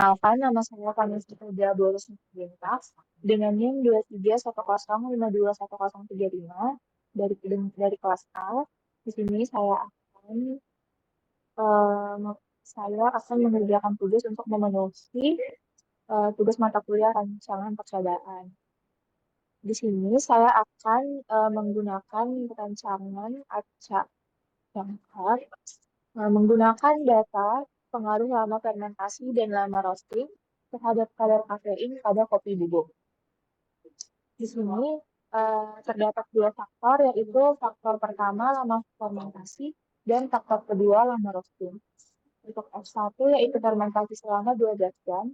Perkenalkan, nama saya Vanessa Kerja Boros Lintas dengan NIM 2310521035 dari kelas A. Di sini eh, saya akan mengerjakan tugas untuk memenuhi tugas mata kuliah rancangan percobaan. Di sini saya akan menggunakan rancangan acak jangkar, menggunakan data pengaruh lama fermentasi dan lama roasting terhadap kadar kafein pada kopi bubuk. Di sini terdapat dua faktor, yaitu faktor pertama lama fermentasi dan faktor kedua lama roasting. Untuk F1 yaitu fermentasi selama 12 jam,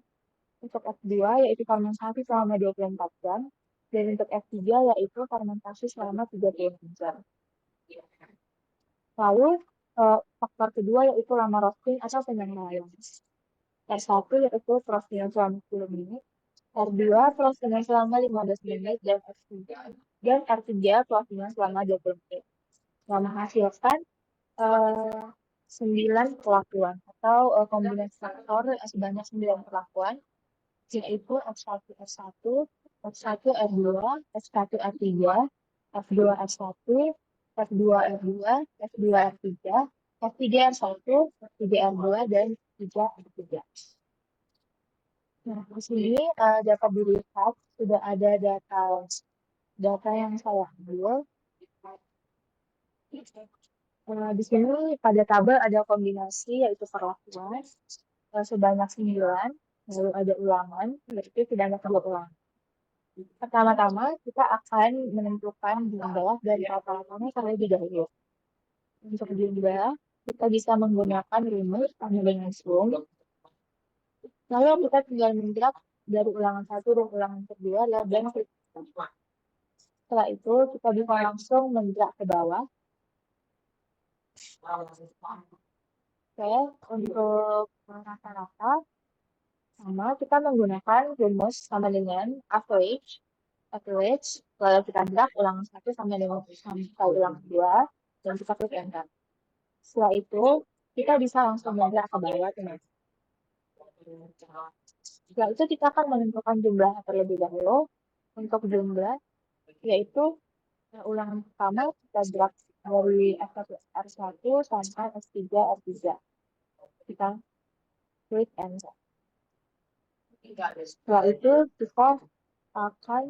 untuk F2 yaitu fermentasi selama 24 jam, dan untuk F3 yaitu fermentasi selama 36 jam. Lalu faktor kedua yaitu lama roasting atau penyampaian. R1 yaitu roasting selama 10 menit, R2 roasting selama 15 menit, dan R3 roasting selama 20 menit. Nah, menghasilkan 9 perlakuan atau kombinasi faktor sebanyak 9 perlakuan, yaitu F1 R1, F1 R2, F1 R3, F2 R1, F2 R2, F2 R3, F3 R1, F3 R2, dan F3 R3. Nah, di sini dapat dilihat sudah ada data yang saya ambil. Di sini pada tabel ada kombinasi yaitu perlakuan sebanyak 9, lalu ada ulangan, berarti tidak ada 2 ulangan. Pertama-tama kita akan menentukan jumlah dari rata-ratanya terlebih dahulu. Untuk jumlah, kita bisa menggunakan rumus sama dengan sum. Lalu kita tinggal menggerak dari ulangan 1 dan ulangan kedua dan klik. Setelah itu kita bisa langsung menggerak ke bawah. Oke, untuk rata-rata sama kita menggunakan rumus sama dengan average, lalu kita gerak ulangan 1 sampai ulangan 2, dan kita klik enter. Setelah itu kita bisa langsung menggerak ke bawah, teman. Setelah itu kita akan menentukan jumlah terlebih dahulu. Untuk jumlah yaitu ulangan pertama kita gerak dari R1 sampai S3 R3. Kita klik enter. Setelah itu kita akan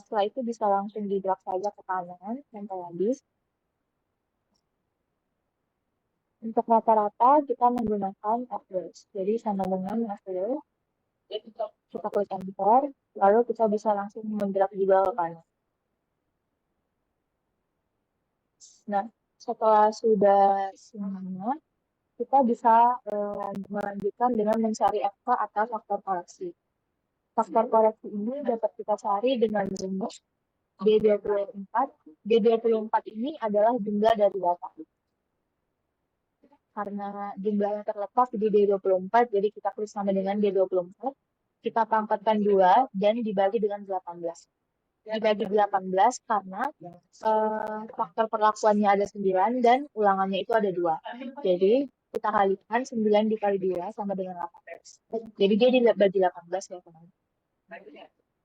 setelah itu bisa langsung digerak saja ke kanan sampai habis. Untuk rata-rata kita menggunakan average. Jadi sama dengan average, kita klik enter, lalu kita bisa langsung menggerak juga ke kanan. Nah, setelah sudah semuanya, kita bisa melanjutkan dengan mencari FK atau faktor koreksi. Faktor koreksi ini dapat kita cari dengan rumus D24. D24 ini adalah jumlah dari data. Karena jumlahnya terletak di D24, jadi kita klik sama dengan D24. Kita pangkatkan 2 dan dibagi dengan 18. Dibagi 18 karena faktor perlakuannya ada 9 dan ulangannya itu ada 2. Jadi kita kalikan 9 dikali 2 sama dengan 18. Jadi dia dibagi 18 ya teman.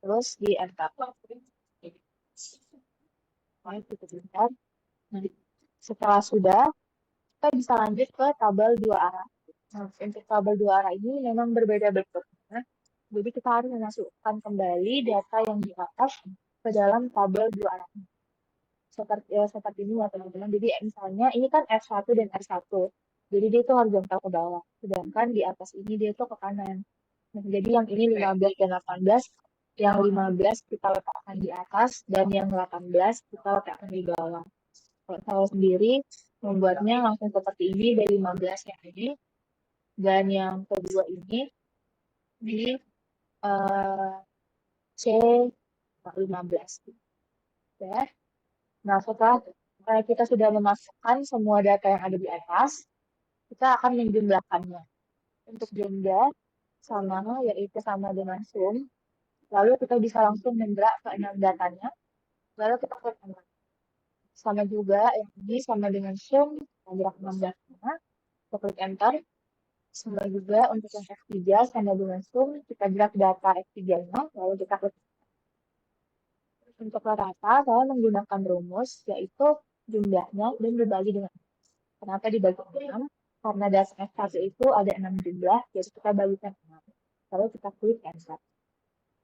Terus di enter. Setelah sudah, kita bisa lanjut ke tabel 2 arah. Nah, untuk tabel 2 arah ini memang berbeda bentuknya. Jadi kita harus memasukkan kembali data yang di atas ke dalam tabel 2 arah. Seperti ini ya teman-teman. Jadi misalnya ini kan F1 dan R1. Jadi dia itu horizontal ke bawah. Sedangkan di atas ini dia itu ke kanan. Nah, jadi yang ini 15 dan 18. Yang 15 kita letakkan di atas dan yang 18 kita letakkan di bawah. Kalau saya sendiri membuatnya langsung seperti ini dari 15 yang ini. Dan yang kedua ini di C15. Ya. Nah, setelah kita sudah memasukkan semua data yang ada di atas, kita akan menjumlahkannya. Untuk jumlah sama, yaitu sama dengan sum. Lalu kita bisa langsung menggerak ke 6 datanya. Lalu kita klik enter. Sama juga yang ini sama dengan sum, menggerak 6 datanya. Kita klik enter. Sama juga untuk yang F3 sama dengan sum, kita drag data F3-nya, lalu kita klik. Untuk rata, saya menggunakan rumus, yaitu jumlahnya dan dibagi dengan 6. Kenapa dibagi 6? Karena data F1 itu ada 6 jumlah, jadi kita bagikan 6. Lalu kita klik enter.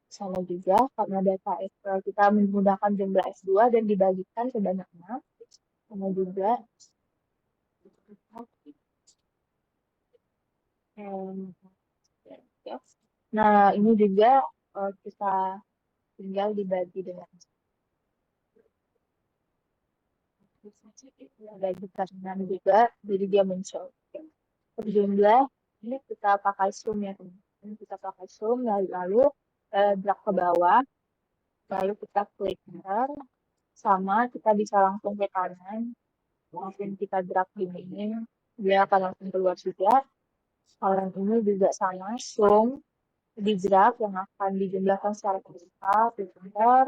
Sama juga karena data kita menggunakan jumlah F2 dan dibagikan sebanyak 6. Sama juga ya. Nah, ini juga kita tinggal dibagi dengan bagi dengan juga, jadi dia muncul. Berjumlah, ini kita pakai sum ya teman-teman. Kita pakai sum, lalu drag ke bawah, lalu kita klik enter, sama kita bisa langsung ke kanan, langsung kita drag ini, dia akan langsung keluar juga. Kalau yang ini juga sama, sum, di drag yang akan dijumlahkan secara vertikal, enter.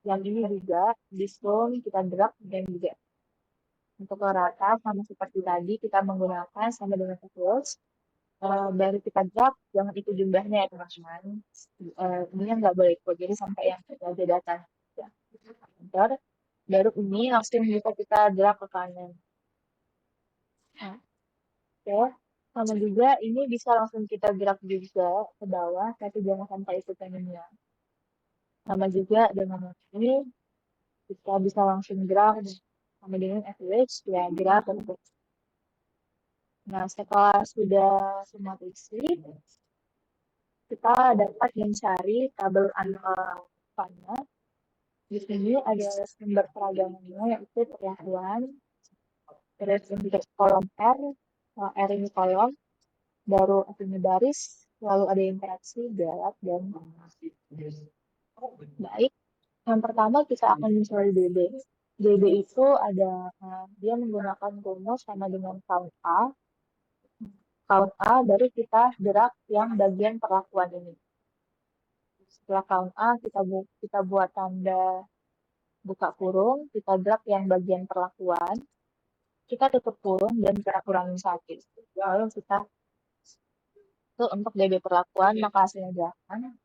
Yang ini juga di sum, kita drag dan juga untuk rata sama seperti tadi kita menggunakan sama dengan tools. Baru kita drag, jangan itu jumlahnya ya teman-teman. Ini yang nggak boleh ikut, jadi sampai yang ada data. Ya. Enter. Baru ini langsung bisa kita drag ke kanan. Nah, oke. Sama juga ini bisa langsung kita drag juga ke bawah, tapi jangan sampai ikut pengennya. Sama juga dengan ini, kita bisa langsung drag sama dengan average, ya drag. Nah, setelah sudah semua terisi, kita dapat mencari tabel angka panah. Di sini ada sumber peragangannya yaitu perlakuan, terus untuk kolom R, R ini kolom, baru ini baris, lalu ada interaksi, galat, dan baik. Yang pertama kita akan mencari DB. DB itu ada, dia menggunakan rumus sama dengan count A. Count A, baru kita gerak yang bagian perlakuan ini. Setelah count A, kita buat tanda buka kurung, kita drag yang bagian perlakuan, kita tutup kurung dan kita kurangin 1. Lalu kita itu untuk DB perlakuan, maka hasilnya jangan.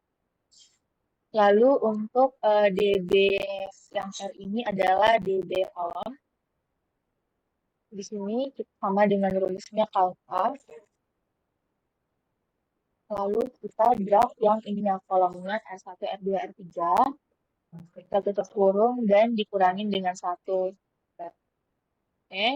Lalu untuk DB yang R ini adalah DB kolom. Di sini kita sama dengan rumusnya count A. Lalu kita drag yang ininya kolomnya R1, R2, R3. Kita tutup kurung dan dikurangin dengan 1. Oke.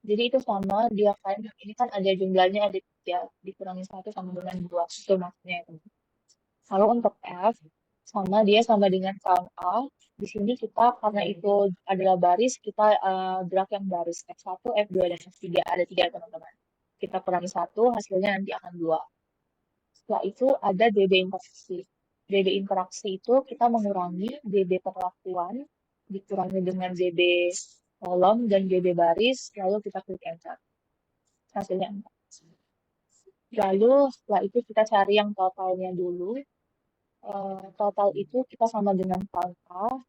Jadi itu sama, dia kan, ini kan ada jumlahnya ada 3, dikurangi 1 sama dengan 2. Itu maksudnya. Kalau untuk F, sama dia sama dengan count A. Di sini kita, karena itu adalah baris, kita drag yang baris F1, F2, dan F3. Ada 3 teman-teman. Kita kurangi 1, hasilnya nanti akan 2. Setelah itu ada DB interaksi. DB interaksi itu kita mengurangi DB perlakuan, dikurangi dengan DB kolom dan DB baris, lalu kita klik enter. Hasilnya 4. Lalu setelah itu kita cari yang totalnya dulu. Total itu kita sama dengan pangkal,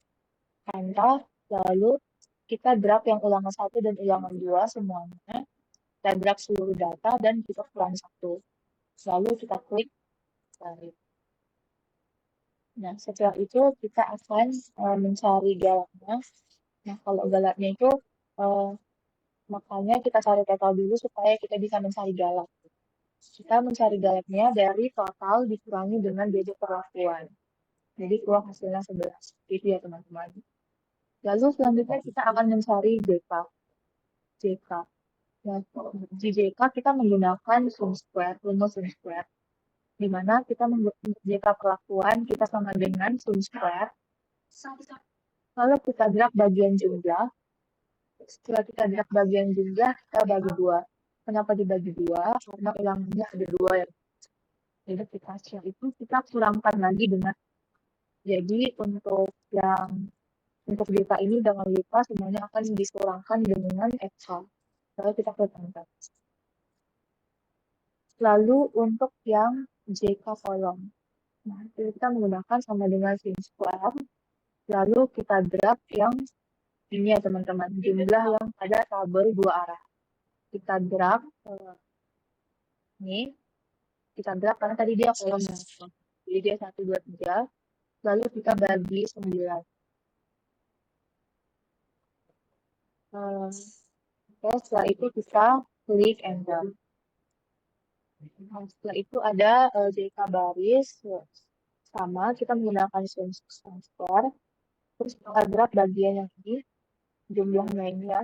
lalu kita drag yang ulangan 1 dan ulangan 2 semuanya. Kita drag seluruh data dan kita kurang 1. Lalu kita klik cari. Nah, setelah itu kita akan mencari galatnya. Nah, kalau galatnya itu makanya kita cari total dulu supaya kita bisa mencari galat. Kita mencari galatnya dari total dikurangi dengan DB perlakuan. Jadi keluar hasilnya 11. Itu ya teman-teman. Lalu selanjutnya kita akan mencari JK. JK. Nah, di JK kita menggunakan sum square, rumus sum square. Di mana kita menggunakan JK perlakuan, kita sama dengan sum square. Lalu kita drag bagian jumlah. Setelah kita drag bagian jumlah, kita bagi 2. Kenapa dibagi 2? Karena ulangannya ada 2 ya. Jadi itu kita kurangkan lagi dengan. Jadi untuk data ini jangan lupa semuanya akan dikurangkan dengan X. Lalu kita pertemukan. Lalu untuk yang JK kolom. Nah, kita menggunakan sama dengan sin square. Lalu kita drag yang ini ya teman-teman, jumlah yang ada tabel 2 arah. kita drag ini, kita drag karena tadi dia kolom ya. Jadi dia 1, 2, 3, lalu kita bagi 9. Oke, setelah itu kita klik enter. Nah, setelah itu ada JK baris sama kita menggunakan transfer, terus kita drag bagian yang ini, jumlahnya ini ya,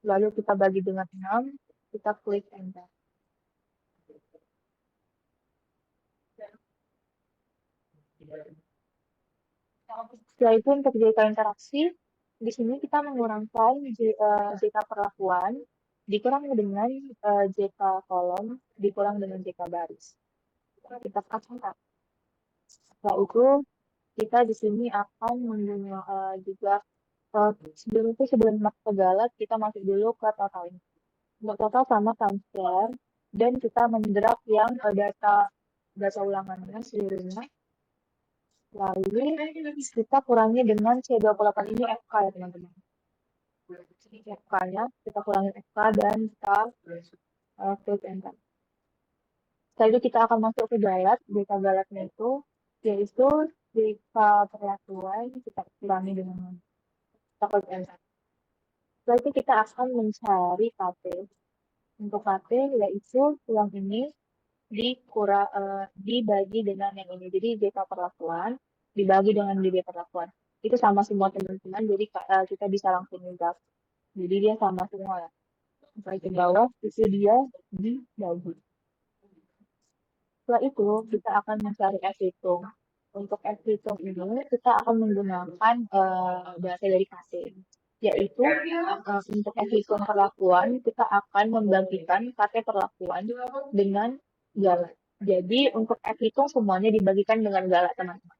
lalu kita bagi dengan 6, kita klik enter. Setelah itu untuk JK interaksi, di sini kita menggunakan JK perlakuan dikurang dengan JK kolom dikurang dengan JK baris. Kita pakai. Setelah itu kita di sini akan menggunakan juga sebelum masuk ke galat kita masuk dulu ke total. Untuk total sama transfer dan kita mendrag yang data ulangannya seluruhnya. Lalu kita kurangi dengan C28 ini FK ya teman-teman. FK-nya kita kurangi FK dan kita klik enter. Setelah itu kita akan masuk ke galat. Data galatnya itu yaitu data perlakuan kita kurangi dengan kita klik enter. Setelah itu kita akan mencari KT. Untuk KT yaitu yang ini dibagi dengan yang ini. Jadi data perlakuan dibagi dengan DB perlakuan. Itu sama semua teman-teman, jadi kita bisa langsung graf. Jadi dia sama semua ya. Sampai ke bawah, itu dia dibagi. Setelah itu, kita akan mencari F hitung. Untuk F hitung ini, kita akan menggunakan data dari KT. Yaitu, untuk F hitung perlakuan, kita akan membagikan KT perlakuan dengan galat. Jadi, untuk F hitung semuanya dibagikan dengan galat, teman-teman.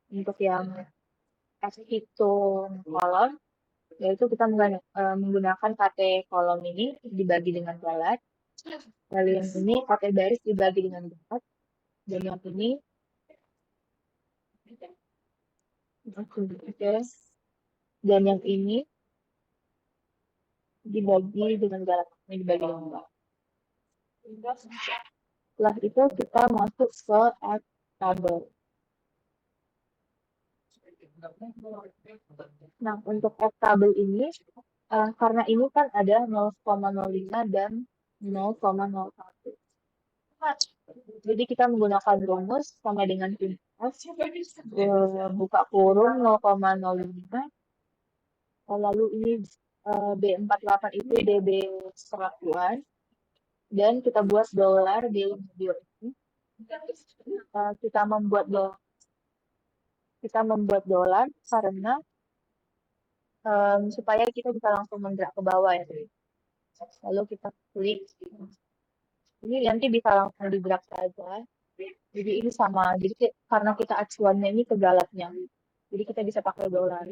Untuk yang F hitung kolom, yaitu kita menggunakan KT kolom ini dibagi dengan galat. Lalu yang ini KT baris dibagi dengan galat. Dan yang ini oke. Dan yang ini dibagi dengan galat. Ini dibagi dengan galat. Setelah itu kita masuk ke F tabel. Nah, untuk F tabel ini, karena ini kan ada 0,05 dan 0,01. Jadi kita menggunakan rumus sama dengan F, buka kurung 0,05, lalu ini B48 itu DB perlakuan, dan kita buat dolar di video ini. Kita membuat dolar karena supaya kita bisa langsung menggerak ke bawah ya. Lalu kita klik. Ini nanti bisa langsung digerak saja. Jadi ini sama. Jadi karena kita acuannya ini ke galatnya. Jadi kita bisa pakai dolar.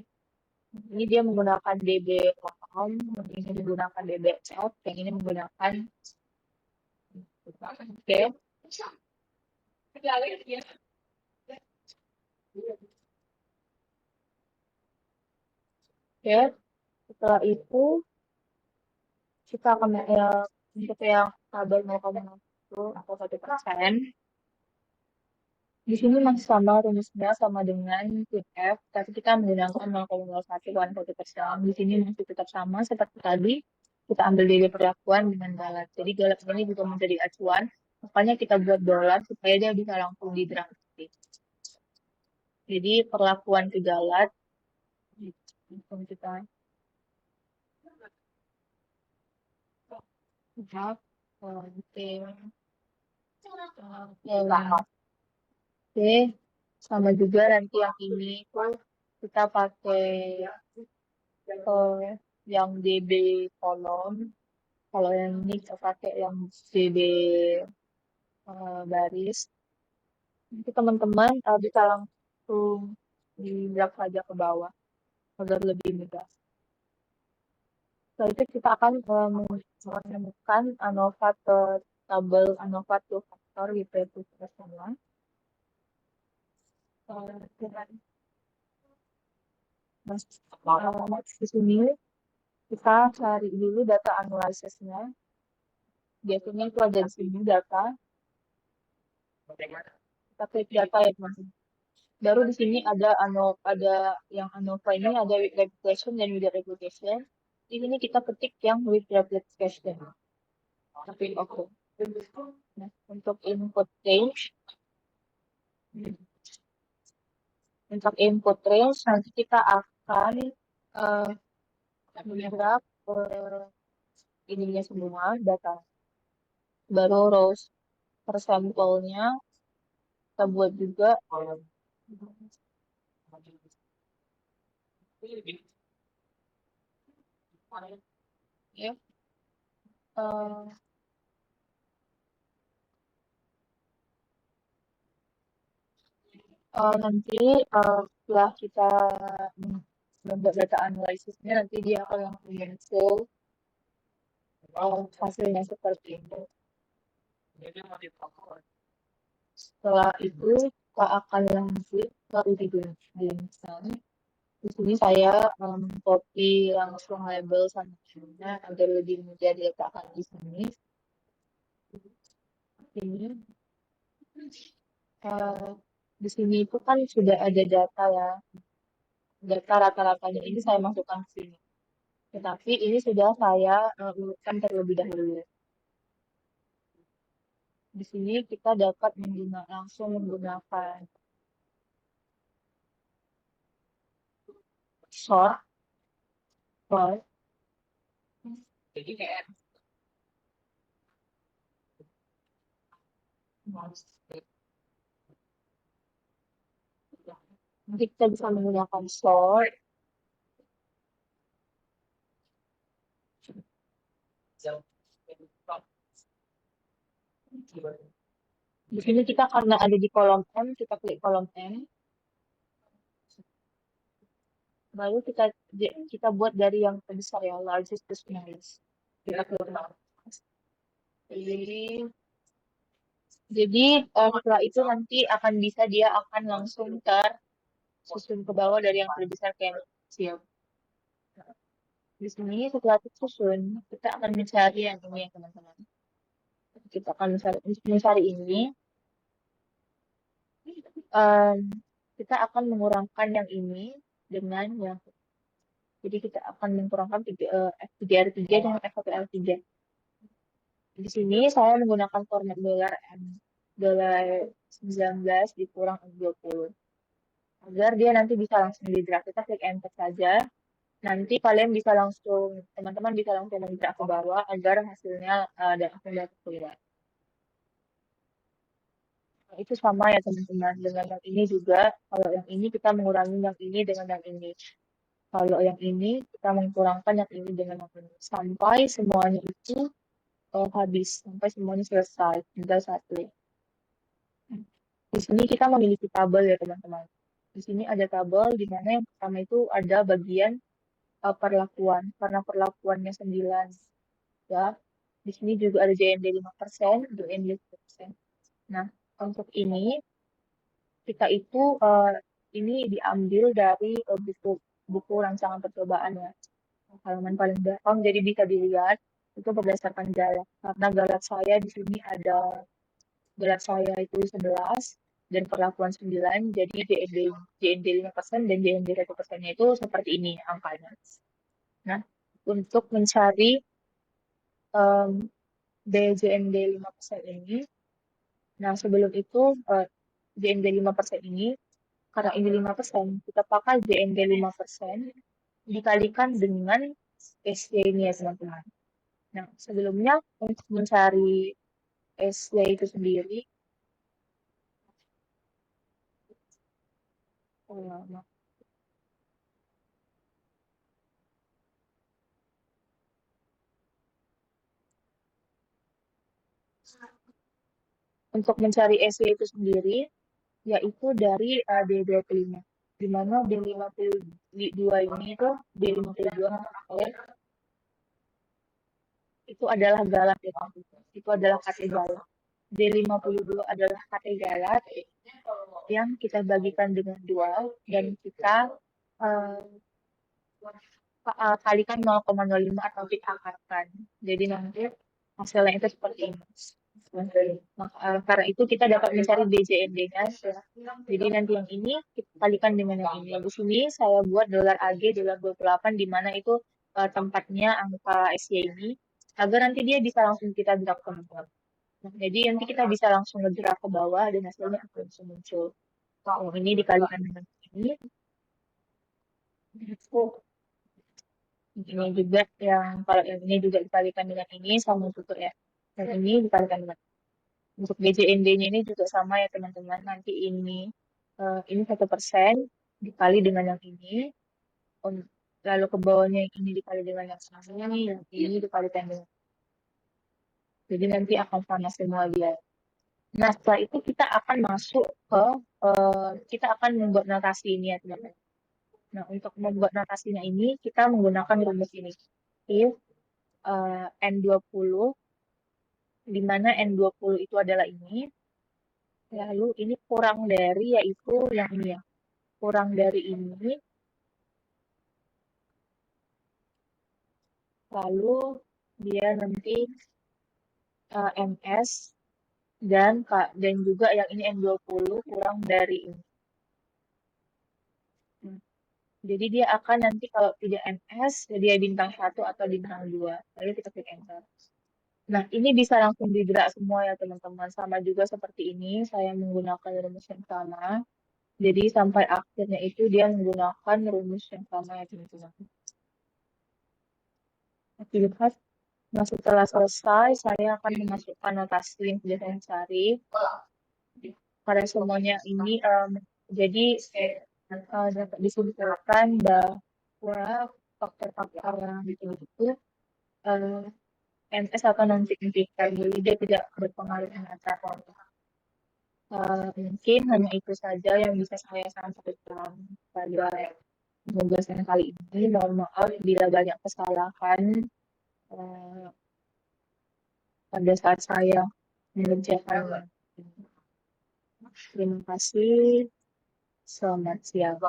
Ini dia menggunakan DB com, ini menggunakan DB F, yang ini menggunakan oke. Oke, setelah itu kita akan untuk yang tabel 0,1 atau 1%. Di sini masih sama rumusnya sama dengan F, tapi kita menggunakan 0,01 dan 1%. Di sini masih tetap sama seperti tadi. Kita ambil dari perlakuan dengan galat. Jadi galat ini juga menjadi acuan. Makanya kita buat dolar supaya dia bisa langsung ditransaksi. Jadi perlakuan ke galat. Kita oke. Oke, sama juga nanti yang ini tuh kita pakai yang DB kolom. Kalau yang ini kita pakai yang DB baris. Nanti teman-teman bisa langsung di drag saja ke bawah agar lebih mudah. Setelah itu kita akan menemukan ANOVA tabel ANOVA two factor WP2 semua. Di sini Kita cari dulu data analysisnya. Biasanya itu ada di sini data. Kita klik data ya teman-teman. Baru di sini ada yang ANOVA ini ada with replication dan without replication. Di sini kita ketik yang with replication. Tapi oke. Nah, untuk input range, nanti kita akan eh, menyerap ininya semua data. Baru rows per sampelnya kita buat juga ya. eh, nanti setelah kita membuat data analisisnya nanti dia akan langsung muncul hasilnya seperti itu. Setelah itu kita akan lanjut ke uji bincang. Di sini saya copy langsung label sama namanya agar lebih mudah diletakkan di sini. Ini eh, di sini itu kan sudah ada data ya, data rata-ratanya ini saya masukkan ke sini. Tetapi ini sudah saya urutkan terlebih dahulu. Di sini kita dapat langsung menggunakan sort, by, nanti kita bisa menggunakan sort. Di sini kita karena ada di kolom M, kita klik kolom M. Baru kita buat dari yang terbesar ya, largest to smallest. Kita klik. Jadi, setelah itu nanti akan bisa dia akan langsung tersusun ke bawah dari yang terbesar ke yang kecil. Di sini setelah tersusun, kita akan mencari yang ini ya teman-teman. Kita akan mencari ini. em, kita akan mengurangkan yang ini dengan yang jadi kita akan mengurangkan F3R3 dengan F1R3. Di sini saya menggunakan format dolar M, dolar 19 dikurang 20. Agar dia nanti bisa langsung di drag. Kita klik enter saja. Nanti kalian bisa langsung, teman-teman bisa langsung menggerak ke bawah agar hasilnya dapat keluar. Nah, itu sama ya teman-teman. Dengan yang ini juga, kalau yang ini kita mengurangi yang ini dengan yang ini. Kalau yang ini kita mengkurangkan yang ini dengan yang ini. Sampai semuanya itu habis, sampai semuanya selesai. Tinggal satu. Di sini kita memiliki tabel ya teman-teman. Di sini ada tabel di mana yang pertama itu ada bagian perlakuan. Karena perlakuannya 9 ya. Di sini juga ada JND 5%, JND 10%. Nah, untuk ini kita itu ini diambil dari buku buku rancangan percobaan ya. Halaman paling belakang jadi bisa dilihat itu berdasarkan galat. Karena galat saya di sini ada galat saya itu 11 dan perlakuan 9 jadi JND 5% dan JND 1%-nya itu seperti ini angkanya. Nah, untuk mencari um, BJMD 5% ini. Nah, sebelum itu JMD 5% ini, karena ini 5%, kita pakai JMD 5% dikalikan dengan SY-nya ya teman-teman. Nah, sebelumnya untuk mencari SY itu sendiri, eh, untuk mencari SY itu sendiri, yaitu dari D25. Di mana D52 ini itu D52 itu adalah galat ya Pak. Itu adalah kate galat. D52 adalah kate galat yang kita bagikan dengan dua dan kita eh, kalikan 0,05 atau diangkatkan. Jadi nanti hasilnya itu seperti ini. Karena itu kita dapat mencari DJND-nya. Jadi nanti yang ini kita kalikan dengan yang ini. Di sini saya buat dolar AG, dolar 28, di mana itu tempatnya angka SY ini. Agar nanti dia bisa langsung kita drag ke bawah. Nah, jadi nanti kita bisa langsung ngedrag ke bawah dan hasilnya akan langsung muncul. Oh, ini dikalikan dengan ini. Oh, ini juga yang kalau yang ini juga dikalikan dengan ini sama juga ya. Dan ini dikalikan dengan untuk BJND-nya ini juga sama ya teman-teman. Nanti ini 1% dikali dengan yang ini. Un- Lalu ke bawahnya yang ini dikali dengan yang ini, yang ini dikalikan dengan. Jadi nanti akan sama semua dia. Nah, setelah itu kita akan masuk ke kita akan membuat notasi ini ya teman-teman. Nah, untuk membuat notasinya ini kita menggunakan rumus ini. If N20, di mana N20 itu adalah ini, lalu ini kurang dari yaitu yang ini ya. Kurang dari ini, lalu dia nanti MS dan juga yang ini N20 kurang dari ini. Hmm. Jadi dia akan nanti kalau tidak MS, dia bintang 1 atau bintang 2. Lalu kita klik enter. Nah, ini bisa langsung digerak semua ya teman-teman. Sama juga seperti ini, saya menggunakan rumus yang sama. Jadi sampai akhirnya itu dia menggunakan rumus yang sama ya teman-teman. Oke, lihat. Nah, setelah selesai, saya akan memasukkan notasi yang sudah saya cari. Pada semuanya ini, jadi dapat disimpulkan bahwa faktor-faktor yang itu eh, NS akan non signifikan, jadi dia tidak berpengaruh dengan transformasi. Mungkin hanya itu saja yang bisa saya sampaikan pada pembahasan kali ini. Mohon maaf bila banyak kesalahan eh, pada saat saya mengerjakan. Terima kasih. Selamat siang.